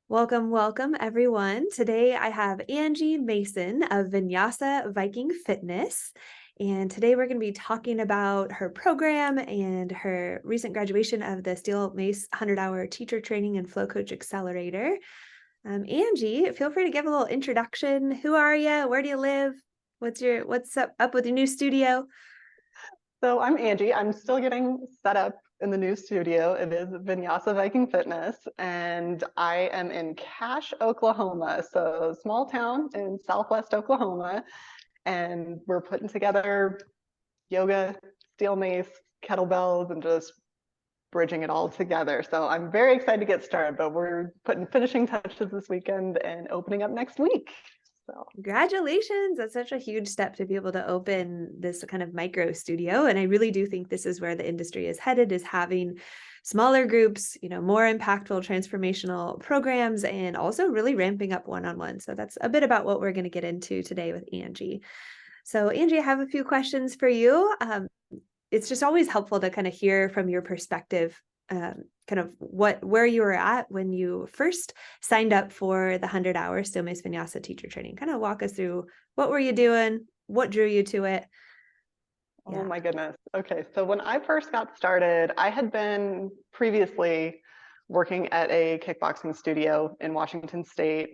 Welcome, welcome everyone. Today I have Angie Mason of Vinyasa Viking Fitness. And today we're going to be talking about her program and her recent graduation of the Steel Mace 100-hour teacher training and flow coach accelerator. Angie, feel free to give a little introduction. Who are you? Where do you live? What's up with your new studio? So I'm Angie. I'm still getting set up in the new studio. It is Vinyasa Viking Fitness, and I am in Cache, Oklahoma. So a small town in Southwest Oklahoma, and we're putting together yoga, steel mace, kettlebells, and just bridging it all together. So I'm very excited to get started, but we're putting finishing touches this weekend and opening up next week. So Congratulations. That's such a huge step to be able to open this kind of micro studio. And I really do think this is where the industry is headed, is having smaller groups, more impactful transformational programs, and also really ramping up one-on-one. So that's a bit about what we're going to get into today with Angie. So Angie, I have a few questions for you. It's just always helpful to kind of hear from your perspective, kind of where you were at when you first signed up for the 100-hour Steel Mace Vinyasa teacher training. Kind of walk us through, what were you doing? What drew you to it? Oh my goodness. Okay. So when I first got started, I had been previously working at a kickboxing studio in Washington State.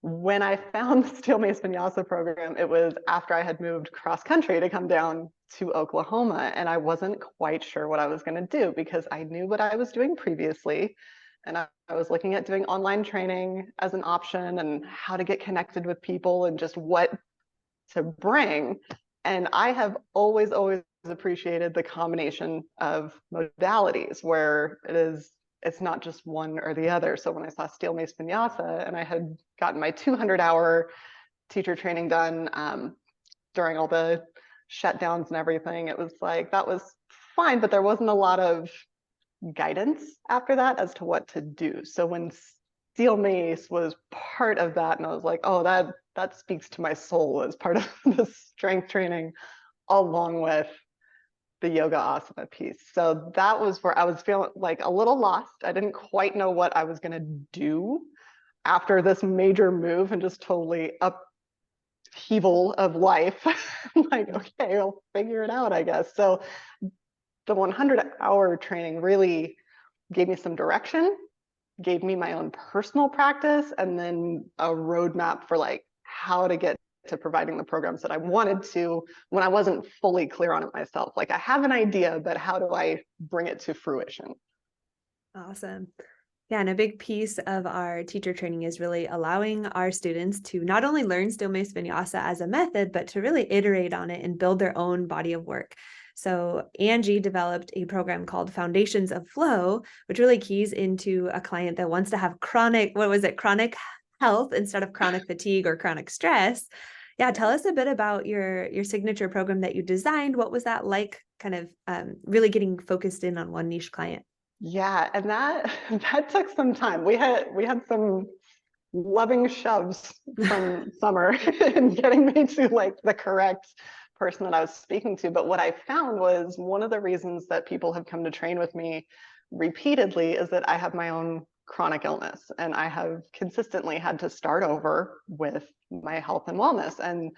When I found the Steel Mace Vinyasa program, it was after I had moved cross country to come down to Oklahoma. And I wasn't quite sure what I was going to do because I knew what I was doing previously. And I was looking at doing online training as an option and how to get connected with people and just what to bring. And I have always appreciated the combination of modalities where it's not just one or the other. So when I saw Steel Mace Vinyasa and I had gotten my 200-hour teacher training done during all the shutdowns and everything, it was like, that was fine, but there wasn't a lot of guidance after that as to what to do. So when Steel Mace was part of that, and I was like, oh, that speaks to my soul as part of the strength training, along with the yoga asana piece. So that was where I was feeling like a little lost. I didn't quite know what I was going to do after this major move and just totally upheaval of life. Like, okay, I'll figure it out, I guess. So the 100-hour training really gave me some direction, gave me my own personal practice, and then a roadmap for like how to get to providing the programs that I wanted to when I wasn't fully clear on it myself. Like, I have an idea, but how do I bring it to fruition? Awesome. Yeah, and a big piece of our teacher training is really allowing our students to not only learn Steel Mace Vinyasa as a method, but to really iterate on it and build their own body of work. So Angie developed a program called Foundations of Flow, which really keys into a client that wants to have chronic health instead of chronic fatigue or chronic stress. Yeah, tell us a bit about your signature program that you designed. What was that like, kind of really getting focused in on one niche client? Yeah, and that took some time. We had some loving shoves from summer in getting me to like the correct person that I was speaking to. But what I found was one of the reasons that people have come to train with me repeatedly is that I have my own chronic illness and I have consistently had to start over with my health and wellness. And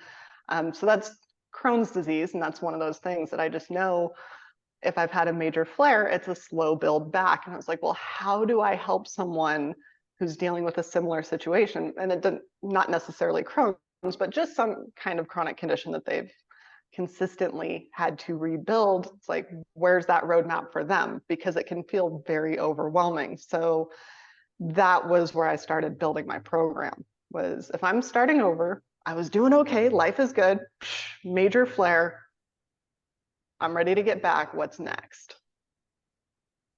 so that's Crohn's disease. And that's one of those things that I just know if I've had a major flare, it's a slow build back. And I was like, well, how do I help someone who's dealing with a similar situation? And it didn't, not necessarily Crohn's, but just some kind of chronic condition that they've consistently had to rebuild. It's like, where's that roadmap for them? Because it can feel very overwhelming. So that was where I started building my program, was if I'm starting over, I was doing okay, life is good, major flare, I'm ready to get back. What's next?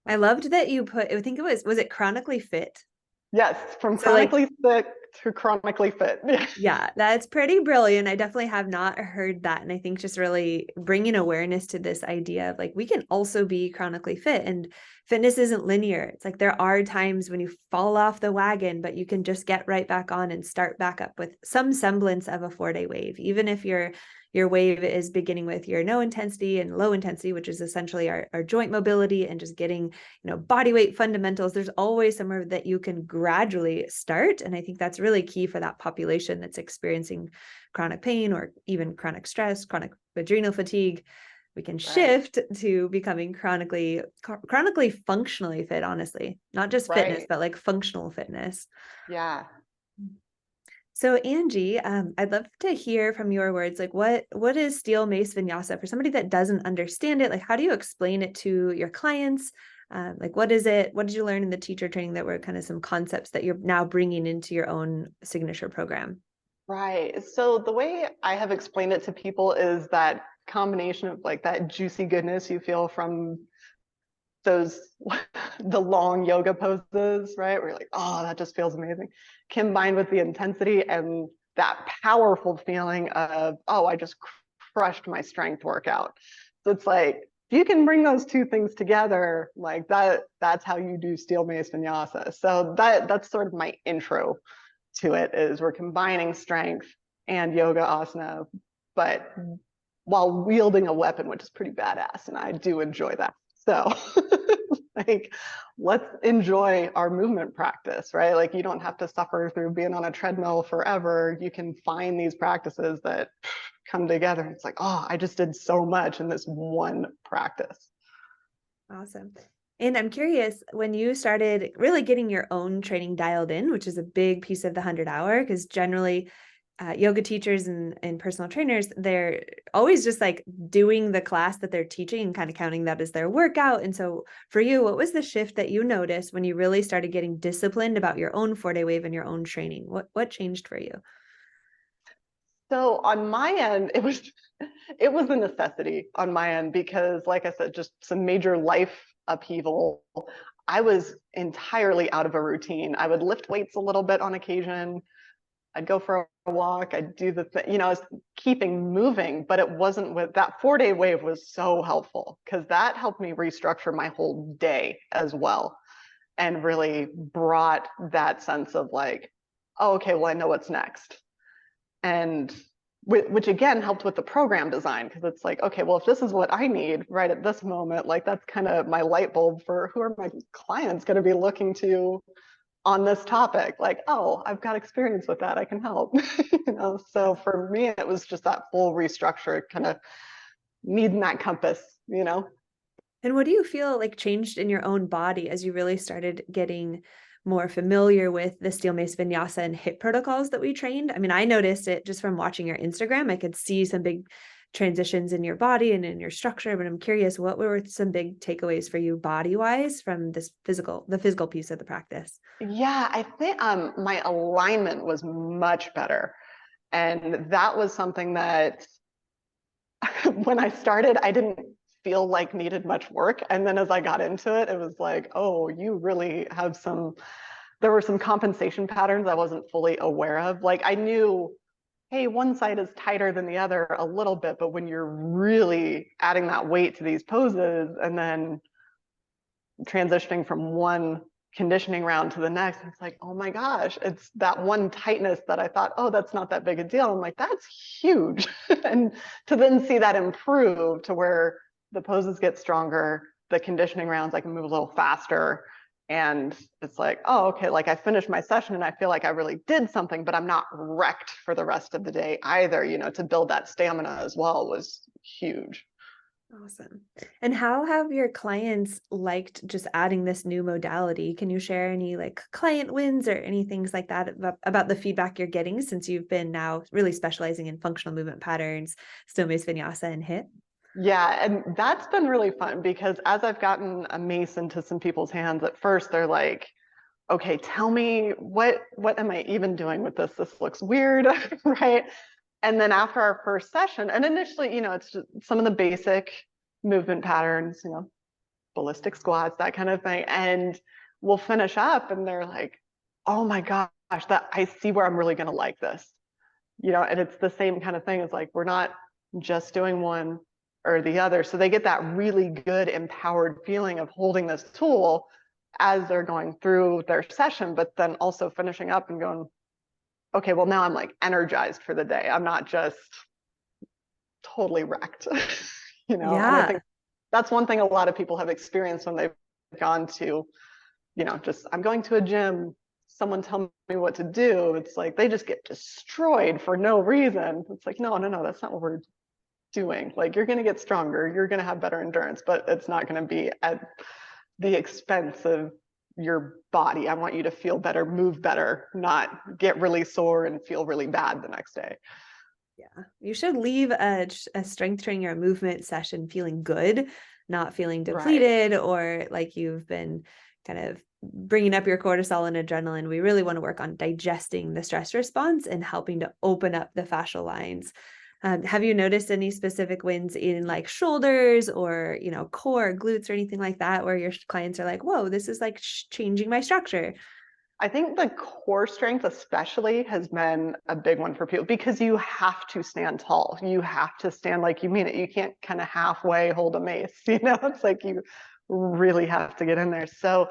I loved that you put, I think it was it chronically fit? Yes, from So like, chronically sick to chronically fit. Yeah, that's pretty brilliant. I definitely have not heard that. And I think just really bringing awareness to this idea of like, we can also be chronically fit, and fitness isn't linear. It's like there are times when you fall off the wagon, but you can just get right back on and start back up with some semblance of a 4-day wave. Even if your wave is beginning with your no intensity and low intensity, which is essentially our joint mobility and just getting, body weight fundamentals, there's always somewhere that you can gradually start. And I think that's really key for that population that's experiencing chronic pain or even chronic stress, chronic adrenal fatigue. We can shift to becoming chronically functionally fit, honestly, not just fitness, but like functional fitness. Yeah. So Angie, I'd love to hear from your words, like what is steel mace vinyasa for somebody that doesn't understand it? Like, how do you explain it to your clients? Like, what is it? What did you learn in the teacher training that were kind of some concepts that you're now bringing into your own signature program? Right. So the way I have explained it to people is that combination of like that juicy goodness you feel from those the long yoga poses, right? Where you're like, oh, that just feels amazing, combined with the intensity and that powerful feeling of, oh, I just crushed my strength workout. So it's like, if you can bring those two things together, like that's how you do steel mace vinyasa. So that's sort of my intro to it, is we're combining strength and yoga asana, but while wielding a weapon, which is pretty badass, and I do enjoy that. So like, let's enjoy our movement practice, right? Like, you don't have to suffer through being on a treadmill forever. You can find these practices that come together. It's like, oh, I just did so much in this one practice. Awesome. And I'm curious, when you started really getting your own training dialed in, which is a big piece of the 100-hour, because generally yoga teachers and personal trainers, they're always just like doing the class that they're teaching and kind of counting that as their workout. And so for you, what was the shift that you noticed when you really started getting disciplined about your own 4-day wave and your own training? What changed for you? So on my end, it was a necessity on my end, because like I said, just some major life upheaval. I was entirely out of a routine. I would lift weights a little bit on occasion. I'd go for a walk. I'd do the thing, I was keeping moving, but it wasn't with that 4-day wave was so helpful, because that helped me restructure my whole day as well, and really brought that sense of like, oh, okay, well, I know what's next. And which again helped with the program design, because it's like, okay, well, if this is what I need right at this moment, like that's kind of my light bulb for who are my clients going to be looking to on this topic. Like, oh, I've got experience with that, I can help. So for me, it was just that full restructure, kind of needing that compass. And what do you feel like changed in your own body as you really started getting more familiar with the steel mace vinyasa and HIIT protocols that we trained? I mean, I noticed it just from watching your Instagram. I could see some big transitions in your body and in your structure, but I'm curious, what were some big takeaways for you body wise from the physical piece of the practice? Yeah, I think my alignment was much better. And that was something that when I started, I didn't feel like needed much work. And then as I got into it, it was like, oh, you really have there were some compensation patterns I wasn't fully aware of. Like, I knew, hey, one side is tighter than the other a little bit, but when you're really adding that weight to these poses and then transitioning from one conditioning round to the next, it's like, oh my gosh, it's that one tightness that I thought, oh, that's not that big a deal. I'm like, that's huge. And to then see that improve to where the poses get stronger, the conditioning rounds, I can move a little faster. And it's like, oh, okay, like I finished my session and I feel like I really did something, but I'm not wrecked for the rest of the day either. To build that stamina as well was huge. Awesome. And how have your clients liked just adding this new modality? Can you share any like client wins or any things like that about the feedback you're getting since you've been now really specializing in functional movement patterns, steel mace vinyasa and HIIT? Yeah, and that's been really fun, because as I've gotten a mace into some people's hands, at first they're like, okay, tell me what am I even doing with this? This looks weird, right? And then after our first session, and initially, it's just some of the basic movement patterns, ballistic squats, that kind of thing. And we'll finish up and they're like, oh my gosh, that I see where I'm really going to like this, and it's the same kind of thing. It's like, we're not just doing one or the other. So they get that really good empowered feeling of holding this tool as they're going through their session, but then also finishing up and going, okay, well, now I'm like energized for the day. I'm not just totally wrecked, And I think that's one thing a lot of people have experienced when they've gone to, just, I'm going to a gym, someone tell me what to do. It's like they just get destroyed for no reason. It's like, no, that's not what we're doing. Like, you're going to get stronger, you're going to have better endurance, but it's not going to be at the expense of your body. I want you to feel better, move better, not get really sore and feel really bad the next day. Yeah, you should leave a strength training or a movement session feeling good, not feeling depleted, or like you've been kind of bringing up your cortisol and adrenaline. We really want to work on digesting the stress response and helping to open up the fascial lines. Have you noticed any specific wins in like shoulders or, core, glutes, or anything like that, where your clients are like, whoa, this is like changing my structure? I think the core strength especially has been a big one for people, because you have to stand tall. You have to stand like you mean it. You can't kind of halfway hold a mace, It's like you really have to get in there. So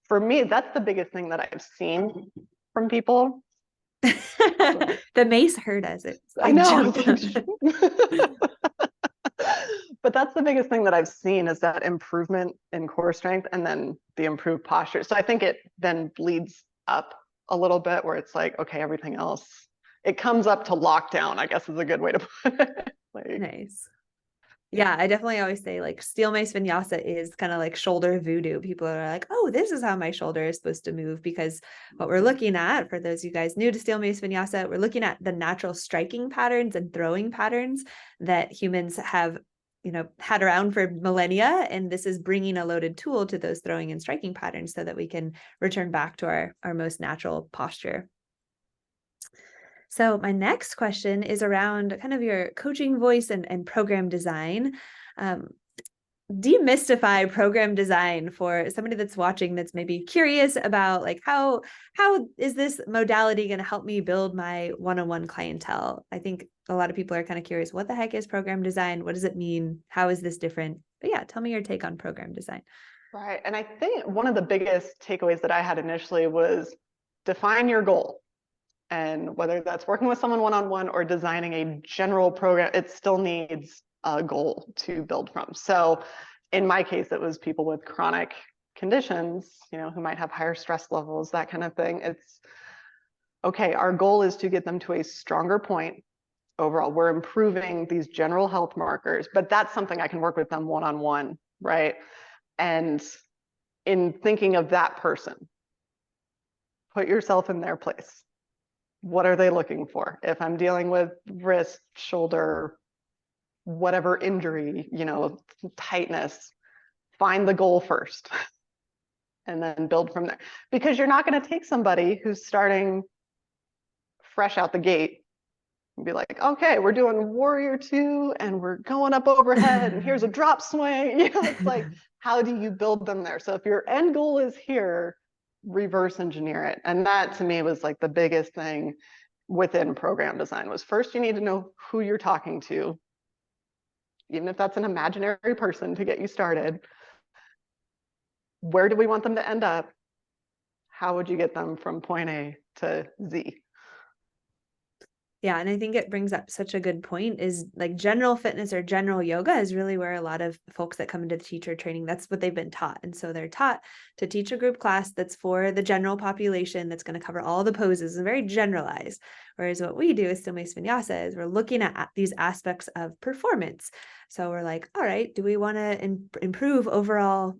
for me, that's the biggest thing that I've seen from people. The mace hurt us. I know. But that's the biggest thing that I've seen, is that improvement in core strength and then the improved posture. So I think it then bleeds up a little bit, where it's like, okay, everything else, it comes up to lockdown, I guess is a good way to put it. Nice. Yeah, I definitely always say like steel mace vinyasa is kind of like shoulder voodoo. People are like, oh, this is how my shoulder is supposed to move, because what we're looking at, for those of you guys new to steel mace vinyasa, we're looking at the natural striking patterns and throwing patterns that humans have, had around for millennia. And this is bringing a loaded tool to those throwing and striking patterns so that we can return back to our most natural posture. So my next question is around kind of your coaching voice and program design. Demystify program design for somebody that's watching, that's maybe curious about like, how is this modality going to help me build my one-on-one clientele? I think a lot of people are kind of curious, what the heck is program design? What does it mean? How is this different? But yeah, tell me your take on program design. Right. And I think one of the biggest takeaways that I had initially was define your goal. And whether that's working with someone one-on-one or designing a general program, it still needs a goal to build from. So in my case, it was people with chronic conditions, who might have higher stress levels, that kind of thing. It's okay, our goal is to get them to a stronger point overall. We're improving these general health markers, but that's something I can work with them one-on-one, right? And in thinking of that person, put yourself in their place. What are they looking for? If I'm dealing with wrist, shoulder, whatever injury, tightness, find the goal first and then build from there. Because you're not going to take somebody who's starting fresh out the gate and be like, okay, we're doing warrior 2 and we're going up overhead and here's a drop swing. It's like, how do you build them there? So if your end goal is here, reverse engineer it. And that to me was like the biggest thing within program design, was first you need to know who you're talking to, even if that's an imaginary person to get you started. Where do we want them to end up? How would you get them from point A to Z? Yeah. And I think it brings up such a good point, is like general fitness or general yoga is really where a lot of folks that come into the teacher training, that's what they've been taught. And so they're taught to teach a group class that's for the general population, that's going to cover all the poses and very generalized. Whereas what we do is steel mace vinyasa is we're looking at these aspects of performance. So we're like, all right, do we want to improve overall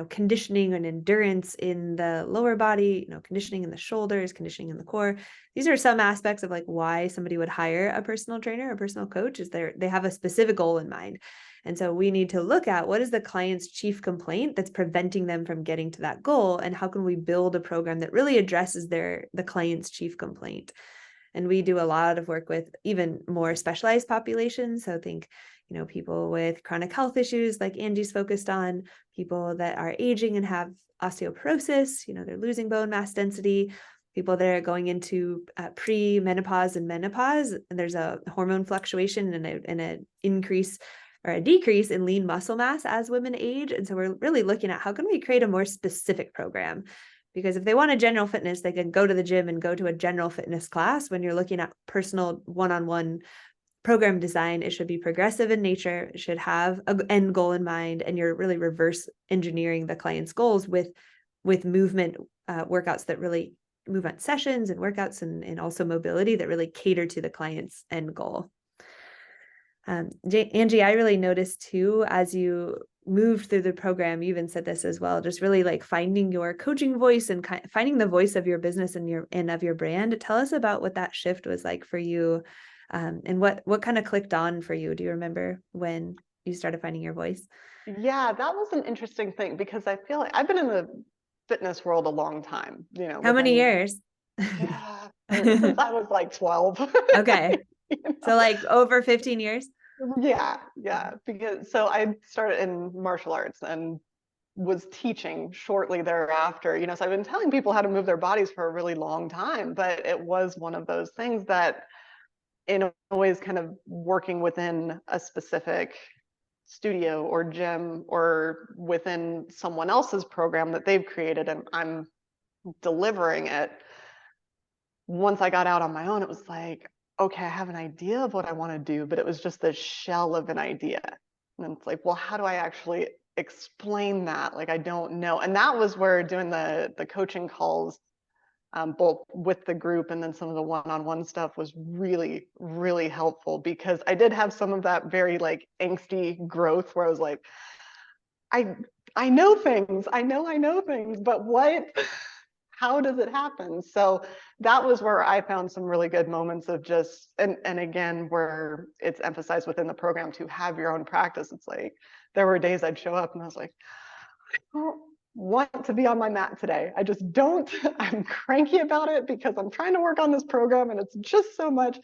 conditioning and endurance in the lower body, conditioning in the shoulders, conditioning in the core? These are some aspects of like why somebody would hire a personal trainer, a personal coach, is they have a specific goal in mind. And so we need to look at what is the client's chief complaint that's preventing them from getting to that goal, and how can we build a program that really addresses the client's chief complaint. And we do a lot of work with even more specialized populations. So think, people with chronic health issues like Angie's focused on, people that are aging and have osteoporosis, they're losing bone mass density. people that are going into pre-menopause and menopause, and there's a hormone fluctuation and an increase or a decrease in lean muscle mass as women age. And so we're really looking at how can we create a more specific program? Because if they want a general fitness, they can go to the gym and go to a general fitness class. When you're looking at personal one-on-one program design, it should be progressive in nature. It should have an end goal in mind, and you're really reverse engineering the client's goals with movement workouts that really movement sessions and workouts and also mobility that really cater to the client's end goal. Angie, I really noticed too, as you moved through the program, you even said this as well, just really like finding your coaching voice and finding the voice of your business and of your brand. Tell us about what that shift was like for you, and what kind of clicked on for you. Do you remember when you started finding your voice? Yeah, that was an interesting thing because I feel like I've been in the fitness world a long time, How many years? yeah, since I was like 12. Okay. So like over 15 years? Yeah, because so I started in martial arts and was teaching shortly thereafter, so I've been telling people how to move their bodies for a really long time, but it was one of those things that in always kind of working within a specific studio or gym or within someone else's program that they've created and I'm delivering it. Once I got out on my own, it was like, okay, I have an idea of what I want to do, but it was just the shell of an idea. And it's like, well, how do I actually explain that? Like, I don't know. And that was where doing the coaching calls, both with the group and then some of the one-on-one stuff was really, really helpful because I did have some of that very like angsty growth where I was like, I know things, I know things, but what? How does it happen? So that was where I found some really good moments of just, and again, where it's emphasized within the program to have your own practice. It's like, there were days I'd show up and I was like, I don't want to be on my mat today. I just don't. I'm cranky about it because I'm trying to work on this program and it's just so much.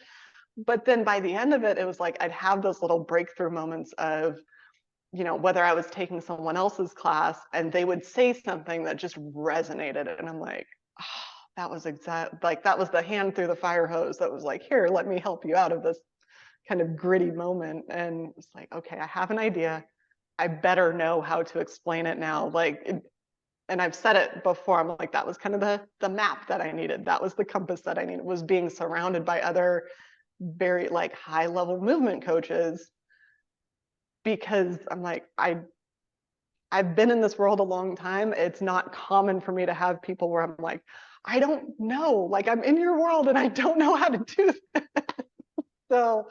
But then by the end of it, it was like I'd have those little breakthrough moments of, whether I was taking someone else's class and they would say something that just resonated. And I'm like, oh, that was that was the hand through the fire hose that was like, here, let me help you out of this kind of gritty moment. And it's like, okay, I have an idea. I better know how to explain it now. And I've said it before, I'm like, that was kind of the map that I needed. That was the compass that I needed, was being surrounded by other very like high level movement coaches, because I'm like, I've been in this world a long time. It's not common for me to have people where I'm like, I don't know, like I'm in your world and I don't know how to do that. So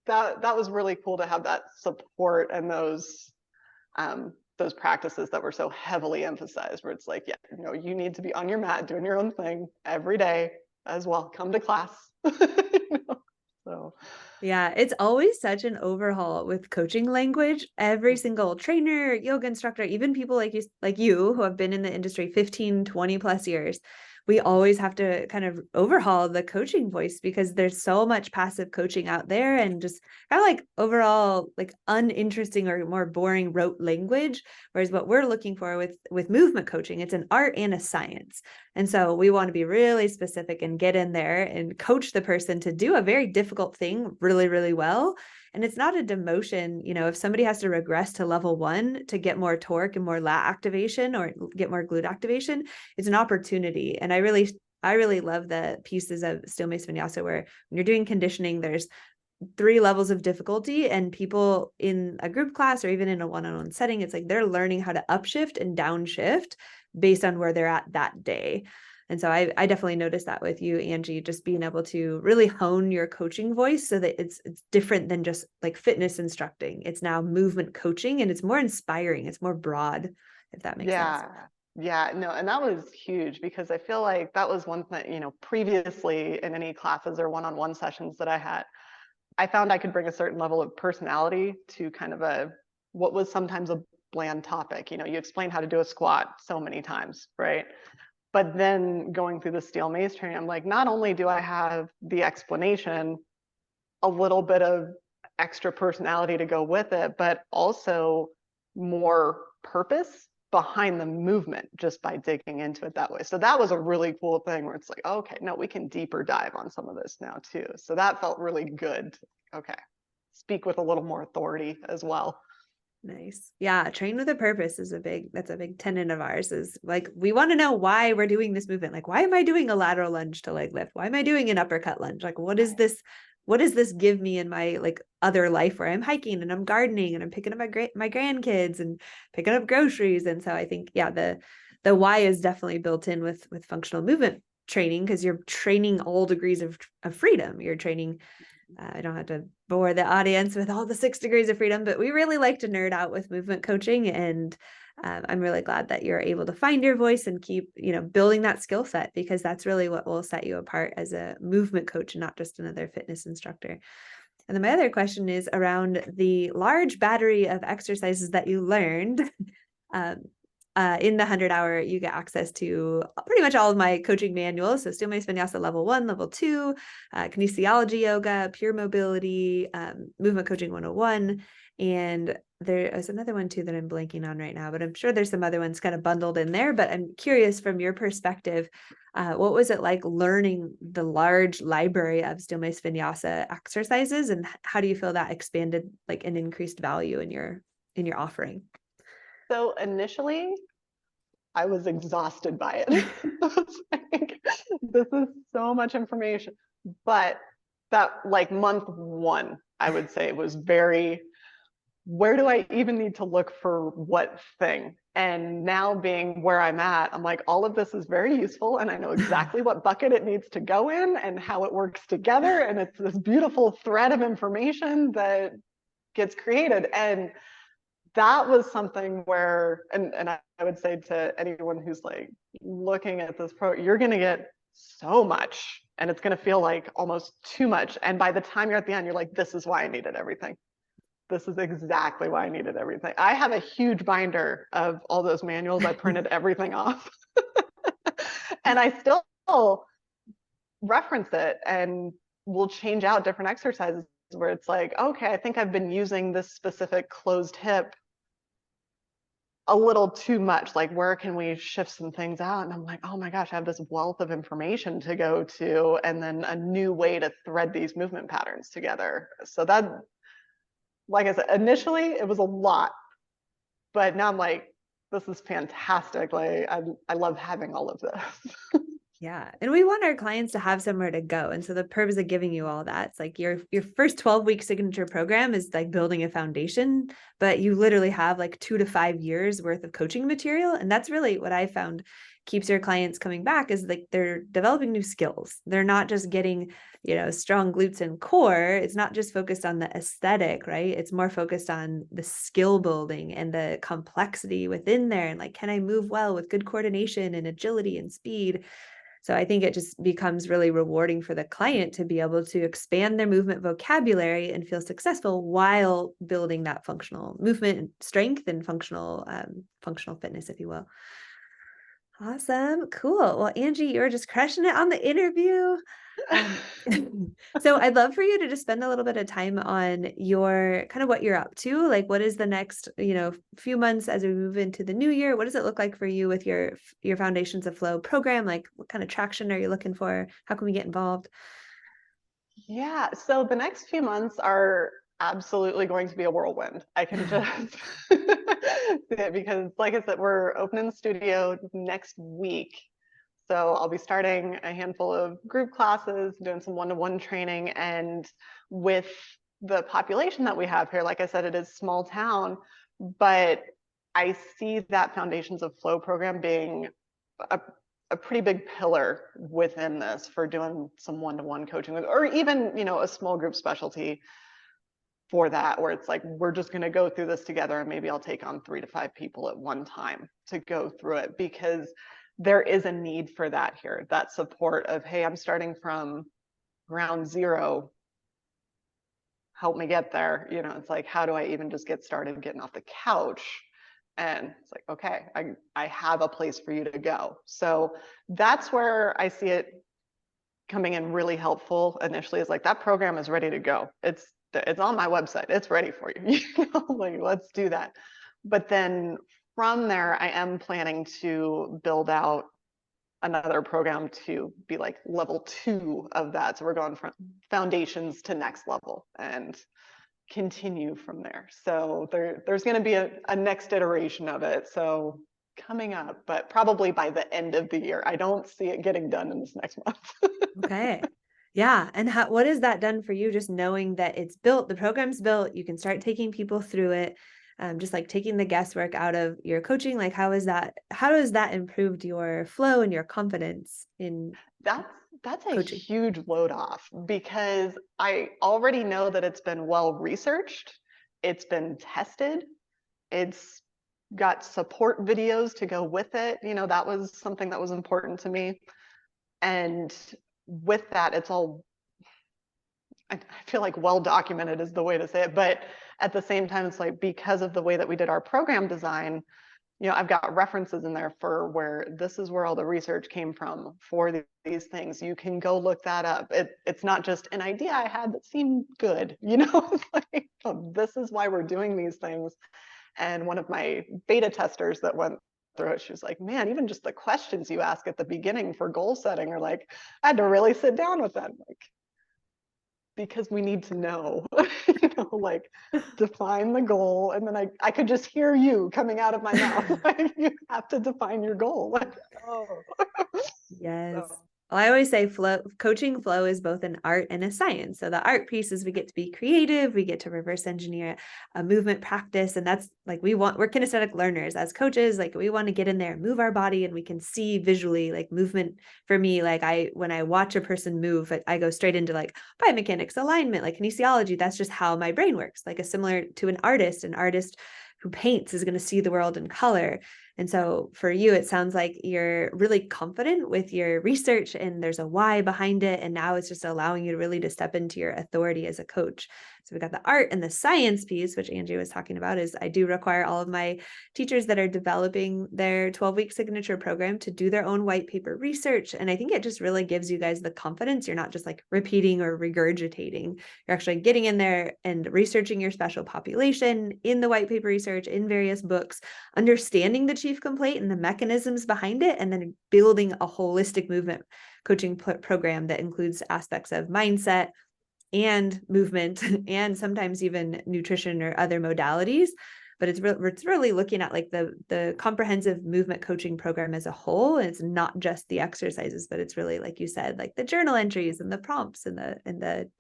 that was really cool to have that support and those practices that were so heavily emphasized, where it's like, yeah, you need to be on your mat doing your own thing every day as well. Come to class. So yeah, it's always such an overhaul with coaching language. Every single trainer, yoga instructor, even people like you who have been in the industry 15, 20 plus years, we always have to kind of overhaul the coaching voice because there's so much passive coaching out there and just kind of like overall like uninteresting or more boring rote language. Whereas what we're looking for with movement coaching, it's an art and a science. And so we want to be really specific and get in there and coach the person to do a very difficult thing really, really well. And it's not a demotion. If somebody has to regress to level 1 to get more torque and more lat activation or get more glute activation, it's an opportunity. And I really love the pieces of Steel Mace Vinyasa where when you're doing conditioning, there's 3 levels of difficulty, and people in a group class or even in a one-on-one setting, it's like they're learning how to upshift and downshift based on where they're at that day. And so I definitely noticed that with you, Angie, just being able to really hone your coaching voice so that it's different than just like fitness instructing. It's now movement coaching and it's more inspiring. It's more broad, if that makes sense. Yeah, no, and that was huge because I feel like that was one thing, previously in any classes or one-on-one sessions that I had, I found I could bring a certain level of personality to kind of what was sometimes a bland topic. You explain how to do a squat so many times, right? But then going through the Steel Mace training, I'm like, not only do I have the explanation, a little bit of extra personality to go with it, but also more purpose behind the movement just by digging into it that way. So that was a really cool thing where it's like, okay, no, we can deeper dive on some of this now too. So that felt really good. Okay, speak with a little more authority as well. Nice. Yeah. Train with a purpose is that's a big tenet of ours, is like, we want to know why we're doing this movement. Like, why am I doing a lateral lunge to leg lift? Why am I doing an uppercut lunge? Like, what does this give me in my like other life where I'm hiking and I'm gardening and I'm picking up my grandkids and picking up groceries? And so I think, yeah, the why is definitely built in with functional movement training, because you're training all degrees of freedom. You're training, I don't have to bore the audience with all the 6 degrees of freedom, but we really like to nerd out with movement coaching. And I'm really glad that you're able to find your voice and keep, building that skill set, because that's really what will set you apart as a movement coach and not just another fitness instructor. And then my other question is around the large battery of exercises that you learned. In the 100-hour, you get access to pretty much all of my coaching manuals. So still Mace Vinyasa Level 1, Level 2, Kinesiolyoga, Pure Mobility, Movement Coaching 101. And there is another one too that I'm blanking on right now, but I'm sure there's some other ones kind of bundled in there. But I'm curious, from your perspective, what was it like learning the large library of Still Mace Vinyasa exercises, and how do you feel that expanded like an increased value in your offering? So initially, I was exhausted by it. I was like, this is so much information. But that, like, month one, I would say, was very, where do I even need to look for what thing? And now, being where I'm at, I'm like, all of this is very useful, and I know exactly what bucket it needs to go in and how it works together. And it's this beautiful thread of information that gets created. And that was something where, and I would say to anyone who's like looking at this you're going to get so much, and it's going to feel like almost too much. And by the time you're at the end, you're like, this is why I needed everything. This is exactly why I needed everything. I have a huge binder of all those manuals. I printed everything off. And I still reference it, and we'll change out different exercises where it's like, okay, I think I've been using this specific closed hip a little too much. Like, where can we shift some things out? And I'm like, oh my gosh, I have this wealth of information to go to, and then a new way to thread these movement patterns together. So that, like I said, initially it was a lot, but now I'm like, this is fantastic. Like, I love having all of this. Yeah. And we want our clients to have somewhere to go. And so the purpose of giving you all that, it's like your first 12-week signature program is like building a foundation, but you literally have like 2 to 5 years worth of coaching material. And that's really what I found keeps your clients coming back, is like they're developing new skills. They're not just getting, strong glutes and core. It's not just focused on the aesthetic, right? It's more focused on the skill building and the complexity within there. And like, can I move well with good coordination and agility and speed? So I think it just becomes really rewarding for the client to be able to expand their movement vocabulary and feel successful while building that functional movement strength and functional fitness, if you will. Awesome. Cool. Well, Angie, you're just crushing it on the interview. So I'd love for you to just spend a little bit of time on your kind of what you're up to. Like, what is the next, few months as we move into the new year? What does it look like for you with your Foundations of Flow program? Like, what kind of traction are you looking for? How can we get involved? Yeah, so the next few months are absolutely going to be a whirlwind. I can just say it, because, like I said, we're opening the studio next week. So I'll be starting a handful of group classes, doing some one-to-one training. And with the population that we have here, like I said, it is small town, but I see that Foundations of Flow program being a pretty big pillar within this for doing some one-to-one coaching with, or even, a small group specialty for that, where it's like, we're just going to go through this together, and maybe I'll take on 3 to 5 people at one time to go through it, because there is a need for that here, that support of, hey, I'm starting from ground zero, help me get there. It's like, how do I even just get started getting off the couch? And it's like, okay, I have a place for you to go. So that's where I see it coming in really helpful initially, is like, that program is ready to go. It's on my website. It's ready for you. Like, let's do that. But then from there, I am planning to build out another program to be like level 2 of that. So we're going from foundations to next level and continue from there. So there's going to be a next iteration of it. So coming up, but probably by the end of the year. I don't see it getting done in this next month. Okay. Yeah. And what has that done for you? Just knowing that it's built, the program's built, you can start taking people through it. Just like taking the guesswork out of your coaching. Like, how has that improved your flow and your confidence in that's a coaching? huge load off, because I already know that it's been well researched, it's been tested, it's got support videos to go with it. You know, that was something that was important to me. And with that, it's all, I feel like well documented is the way to say it, but at the same time, it's like, because of the way that we did our program design, you know, I've got references in there for where this is where all the research came from for these things. You can go look that up. It's not just an idea I had that seemed good, you know, it's like, oh, this is why we're doing these things. And one of my beta testers that went through it, she was like, man, even just the questions you ask at the beginning for goal setting are like, I had to really sit down with them. Like, because we need to know, you know, like define the goal. And then I could just hear you coming out of my mouth. Like, you have to define your goal. Like, oh. Yes. So. Well, I always say coaching flow is both an art and a science. So the art piece is we get to be creative, we get to reverse engineer a movement practice. And that's like, we're kinesthetic learners as coaches. Like, we want to get in there, move our body, and we can see visually, like, movement. For me, like, when I watch a person move, I go straight into like biomechanics, alignment, like kinesiology. That's just how my brain works. Like, similar to an artist who paints is going to see the world in color. And so for you, it sounds like you're really confident with your research and there's a why behind it. And now it's just allowing you to step into your authority as a coach. So we got the art and the science piece, which Angie was talking about, is I do require all of my teachers that are developing their 12-week signature program to do their own white paper research. And I think it just really gives you guys the confidence. You're not just like repeating or regurgitating. You're actually getting in there and researching your special population in the white paper research, in various books, understanding the chief complaint and the mechanisms behind it, and then building a holistic movement coaching program that includes aspects of mindset and movement and sometimes even nutrition or other modalities. But it's really looking at like the comprehensive movement coaching program as a whole. And it's not just the exercises, but it's really, like you said, like the journal entries and the prompts and the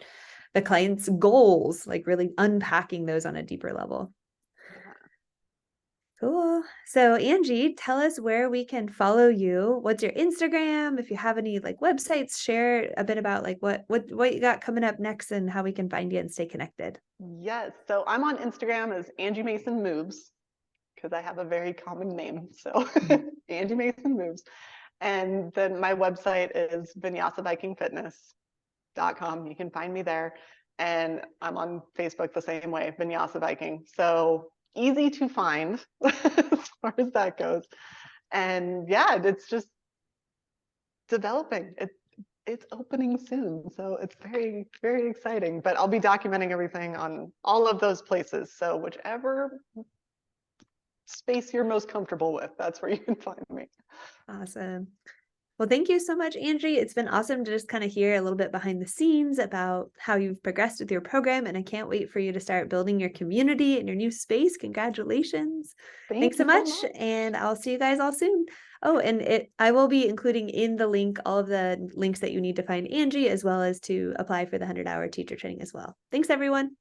client's goals, like really unpacking those on a deeper level. Cool. So Angie, tell us where we can follow you. What's your Instagram? If you have any like websites, share a bit about like what you got coming up next and how we can find you and stay connected. Yes. So I'm on Instagram as Angie Mason Moves, because I have a very common name. So Angie Mason Moves. And then my website is vinyasavikingfitness.com. You can find me there. And I'm on Facebook the same way, Vinyasa Viking. So easy to find as far as that goes. And yeah, it's just developing. It's opening soon. So it's very, very exciting. But I'll be documenting everything on all of those places. So whichever space you're most comfortable with, that's where you can find me. Awesome. Well, thank you so much, Angie. It's been awesome to just kind of hear a little bit behind the scenes about how you've progressed with your program. And I can't wait for you to start building your community in your new space. Congratulations. Thanks so much. And I'll see you guys all soon. Oh, and I will be including in the link all of the links that you need to find Angie, as well as to apply for the 100-hour teacher training as well. Thanks, everyone.